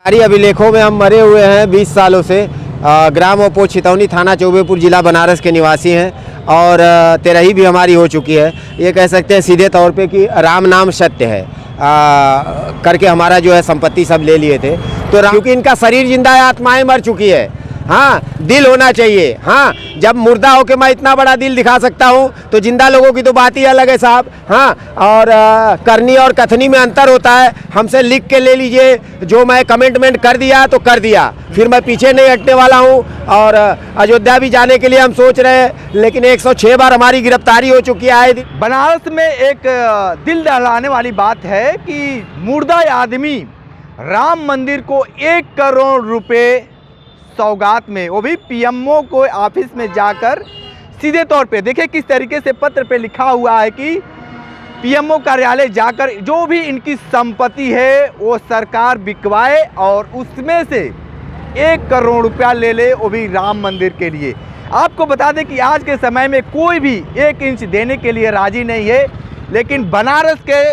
सरकारी अभिलेखों में हम मरे हुए हैं 20 सालों से। ग्राम ओपो छितौनी थाना चौबेपुर जिला बनारस के निवासी हैं और तेरही भी हमारी हो चुकी है। ये कह सकते हैं सीधे तौर पे कि राम नाम सत्य है करके हमारा जो है संपत्ति सब ले लिए थे। तो क्योंकि इनका शरीर जिंदा है, आत्माएं मर चुकी है। हाँ, दिल होना चाहिए। हाँ, जब मुर्दा होके मैं इतना बड़ा दिल दिखा सकता हूँ तो जिंदा लोगों की तो बात ही अलग है साहब। हाँ, और करनी और कथनी में अंतर होता है। हमसे लिख के ले लीजिए, जो मैं कमिटमेंट कर दिया तो कर दिया, फिर मैं पीछे नहीं हटने वाला हूँ। और अयोध्या भी जाने के लिए हम सोच रहे हैं, लेकिन 106 बार हमारी गिरफ्तारी हो चुकी है। बनारस में एक दिल दहलाने वाली बात है कि मुर्दा आदमी राम मंदिर को 1 करोड़ रुपए सौगात में, वो भी पीएमओ को ऑफिस में जाकर सीधे तौर पे देखिए किस तरीके से पत्र पे लिखा हुआ है कि पीएमओ कार्यालय जाकर जो भी इनकी संपत्ति है वो सरकार बिकवाए और उसमें से 1 करोड़ रुपया ले ले, वो भी राम मंदिर के लिए। आपको बता दें कि आज के समय में कोई भी 1 इंच देने के लिए राजी नहीं है, लेकिन बनारस के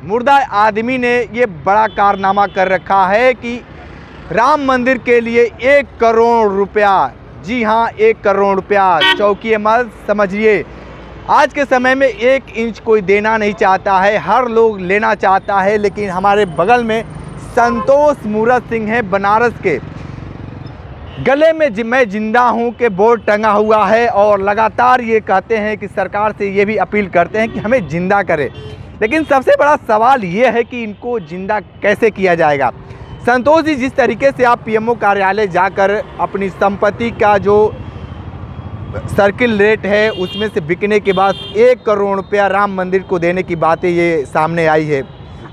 मुर्दा आदमी ने ये बड़ा कारनामा कर रखा है कि राम मंदिर के लिए 1 करोड़ रुपया, जी हाँ 1 करोड़ रुपया, चौकी मत समझिए। आज के समय में 1 इंच कोई देना नहीं चाहता है, हर लोग लेना चाहता है। लेकिन हमारे बगल में संतोष मूरत सिंह है, बनारस के। गले में मैं जिंदा हूँ के बोर्ड टंगा हुआ है और लगातार ये कहते हैं कि सरकार से ये भी अपील करते हैं कि हमें जिंदा करे। लेकिन सबसे बड़ा सवाल ये है कि इनको जिंदा कैसे किया जाएगा। संतोष जी, जिस तरीके से आप पीएमओ कार्यालय जाकर अपनी संपत्ति का जो सर्किल रेट है उसमें से बिकने के बाद 1 करोड़ रुपया राम मंदिर को देने की बातें ये सामने आई है,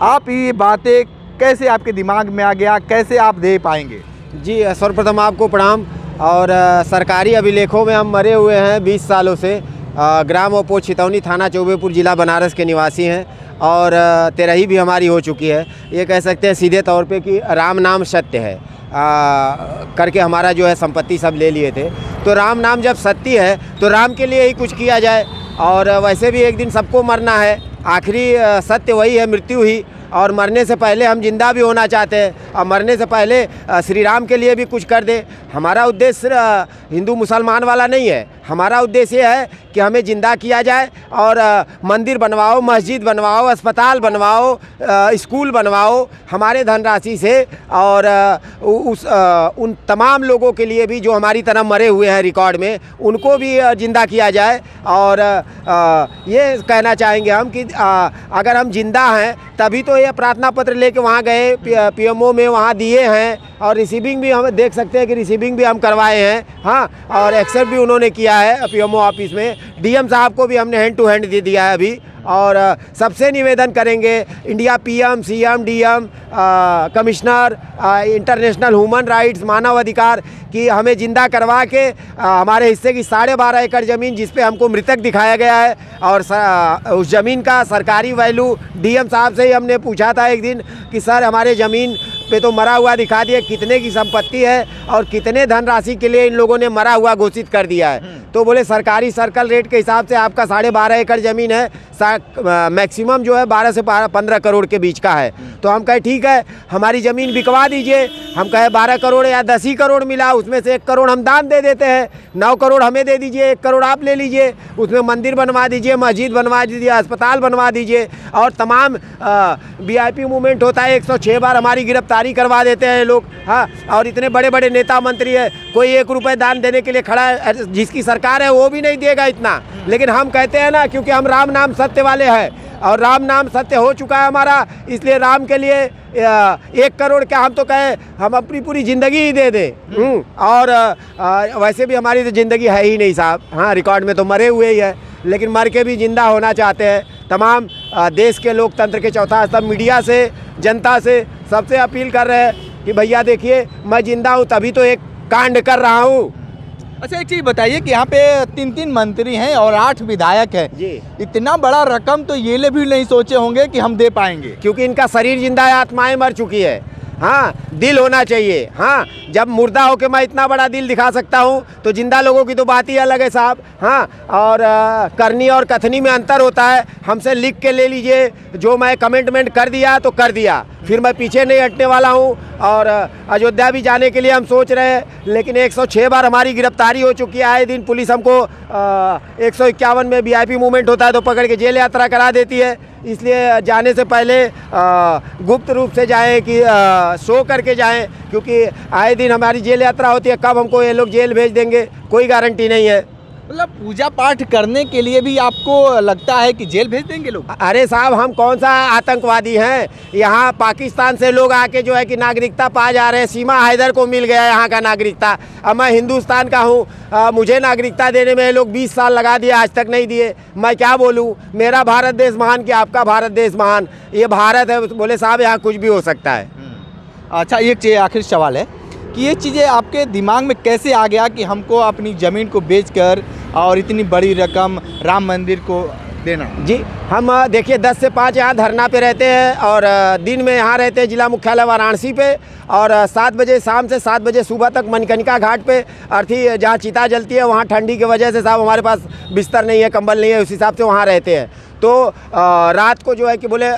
आप ये बातें कैसे आपके दिमाग में आ गया, कैसे आप दे पाएंगे? जी, सर्वप्रथम आपको प्रणाम। और सरकारी अभिलेखों में हम मरे हुए हैं 20 सालों से। ग्राम ओपो छितौनी थाना चौबेपुर जिला बनारस के निवासी हैं और तेरही भी हमारी हो चुकी है। ये कह सकते हैं सीधे तौर पे कि राम नाम सत्य है करके हमारा जो है संपत्ति सब ले लिए थे। तो राम नाम जब सत्य है तो राम के लिए ही कुछ किया जाए। और वैसे भी एक दिन सबको मरना है, आखिरी सत्य वही है, मृत्यु ही। और मरने से पहले हम जिंदा भी होना चाहते हैं और मरने से पहले श्री राम के लिए भी कुछ कर दे। हमारा उद्देश्य हिंदू मुसलमान वाला नहीं है, हमारा उद्देश्य ये है कि हमें जिंदा किया जाए और मंदिर बनवाओ, मस्जिद बनवाओ, अस्पताल बनवाओ, स्कूल बनवाओ हमारे धनराशि से। और उन तमाम लोगों के लिए भी जो हमारी तरह मरे हुए हैं रिकॉर्ड में, उनको भी जिंदा किया जाए। और ये कहना चाहेंगे हम कि अगर हम जिंदा हैं तभी तो ये प्रार्थना पत्र लेके वहाँ गए, पीएमओ में वहाँ दिए हैं और रिसीविंग भी हम देख सकते हैं कि रिसीविंग भी हम करवाए हैं। हाँ, और एक्सेप्ट भी उन्होंने किया है पीएमओ ऑफिस में। डीएम साहब को भी हमने हैंड टू हैंड दे दिया है अभी। और सबसे निवेदन करेंगे, India PM, CM, DM, commissioner, international human rights, मानव अधिकार, कि हमें जिंदा करवा के हमारे हिस्से की 12.5 एकड़ ज़मीन जिस पे हमको मृतक दिखाया गया है, और उस ज़मीन का सरकारी वैल्यू, डीएम साहब से ही हमने पूछा था एक दिन कि सर हमारे ज़मीन पे तो मरा हुआ दिखा दिया, कितने की संपत्ति है और कितने धनराशि के लिए इन लोगों ने मरा हुआ घोषित कर दिया है। तो बोले सरकारी सर्कल रेट के हिसाब से आपका 12.5 एकड़ ज़मीन है, मैक्सिमम जो है 12 से 15 करोड़ के बीच का है। तो हम कहे ठीक है, हमारी ज़मीन बिकवा दीजिए। हम कहे 12 करोड़ या 10 ही करोड़ मिला, उसमें से 1 करोड़ हम दान दे देते हैं, 9 करोड़ हमें दे दीजिए, 1 करोड़ आप ले लीजिए, उसमें मंदिर बनवा दीजिए, मस्जिद बनवा दीजिए, अस्पताल बनवा दीजिए। और तमाम वीआईपी मूवमेंट होता है, 106 बार हमारी गिरफ्तारी करवा देते हैं लोग। हाँ, और इतने बड़े बड़े नेता मंत्री है, कोई 1 रुपये दान देने के लिए खड़ा है, जिसकी सरकार है वो भी नहीं देगा इतना। लेकिन हम कहते हैं ना, क्योंकि हम राम नाम सत्य वाले हैं और राम नाम सत्य हो चुका है हमारा, इसलिए राम के लिए 1 करोड़ क्या, हम तो कहे हम अपनी पूरी ज़िंदगी ही दे दें। और वैसे भी हमारी तो ज़िंदगी है ही नहीं साहब। हाँ, रिकॉर्ड में तो मरे हुए ही है, लेकिन मर के भी जिंदा होना चाहते हैं। तमाम देश के लोकतंत्र के चौथा स्तंभ मीडिया से, जनता से, सबसे अपील कर रहे हैं कि भैया देखिए, मैं जिंदा हूँ तभी तो एक कांड कर रहा हूँ। अच्छा, एक चीज़ बताइए कि यहाँ पे 3 मंत्री हैं और 8 विधायक हैं जी। इतना बड़ा रकम तो ये ले भी नहीं सोचे होंगे कि हम दे पाएंगे, क्योंकि इनका शरीर जिंदा है, आत्माएं मर चुकी है। हाँ, दिल होना चाहिए। हाँ, जब मुर्दा होके मैं इतना बड़ा दिल दिखा सकता हूँ तो जिंदा लोगों की तो बात ही अलग है साहब। हाँ, और करनी और कथनी में अंतर होता है। हमसे लिख के ले लीजिए, जो मैं कमिटमेंट कर दिया तो कर दिया, फिर मैं पीछे नहीं हटने वाला हूँ। और अयोध्या भी जाने के लिए हम सोच रहे हैं, लेकिन 106 बार हमारी गिरफ्तारी हो चुकी है। आए दिन पुलिस हमको 151 में VIP मूवमेंट होता है तो पकड़ के जेल यात्रा करा देती है। इसलिए जाने से पहले गुप्त रूप से जाएं कि शो करके जाएं, क्योंकि आए दिन हमारी जेल यात्रा होती है। कब हमको ये लोग जेल भेज देंगे कोई गारंटी नहीं है। मतलब पूजा पाठ करने के लिए भी आपको लगता है कि जेल भेज देंगे लोग? अरे साहब, हम कौन सा आतंकवादी हैं? यहाँ पाकिस्तान से लोग आके जो है कि नागरिकता पा जा रहे हैं। सीमा हैदर को मिल गया यहाँ का नागरिकता। अब मैं हिंदुस्तान का हूँ, मुझे नागरिकता देने में ये लोग 20 साल लगा दिए, आज तक नहीं दिए। मैं क्या बोलूँ? मेरा भारत देश महान कि आपका भारत देश महान? ये भारत है। बोले साहब यहाँ कुछ भी हो सकता है। अच्छा, एक आखिरी सवाल है कि ये चीज़ें आपके दिमाग में कैसे आ गया कि हमको अपनी ज़मीन को बेचकर और इतनी बड़ी रकम राम मंदिर को देना? जी, हम देखिए 10 से 5 यहाँ धरना पे रहते हैं और दिन में यहाँ रहते हैं जिला मुख्यालय वाराणसी पे, और 7 बजे शाम से 7 बजे सुबह तक मणिकर्णिका घाट पे अर्थी जहाँ चिता जलती है वहाँ ठंडी की वजह से साहब हमारे पास बिस्तर नहीं है, कंबल नहीं है, उस हिसाब से वहाँ रहते हैं। तो रात को जो है कि बोले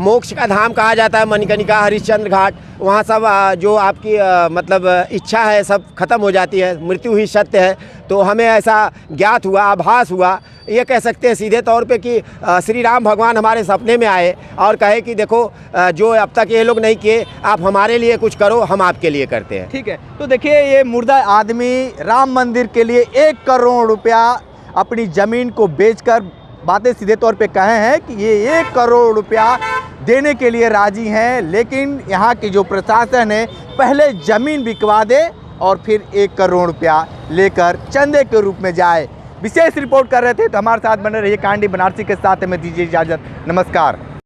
मोक्ष का धाम कहा जाता है मणिकर्णिका, हरिश्चंद्र घाट, वहाँ सब जो आपकी मतलब इच्छा है सब खत्म हो जाती है, मृत्यु ही सत्य है। तो हमें ऐसा ज्ञात हुआ, आभास हुआ, ये कह सकते हैं सीधे तौर पे कि श्री राम भगवान हमारे सपने में आए और कहे कि देखो जो अब तक ये लोग नहीं किए, आप हमारे लिए कुछ करो, हम आपके लिए करते हैं। ठीक है, तो देखिए ये मुर्दा आदमी राम मंदिर के लिए 1 करोड़ रुपया अपनी ज़मीन को बेचकर बातें सीधे तौर पे कहे हैं कि ये 1 करोड़ रुपया देने के लिए राजी हैं, लेकिन यहाँ की जो प्रशासन है पहले ज़मीन बिकवा दे और फिर 1 करोड़ रुपया लेकर चंदे के रूप में जाए। विशेष रिपोर्ट कर रहे थे तो हमारे साथ बने रहिए। कांडी बनारसी के साथ हमें दीजिए इजाज़त। नमस्कार।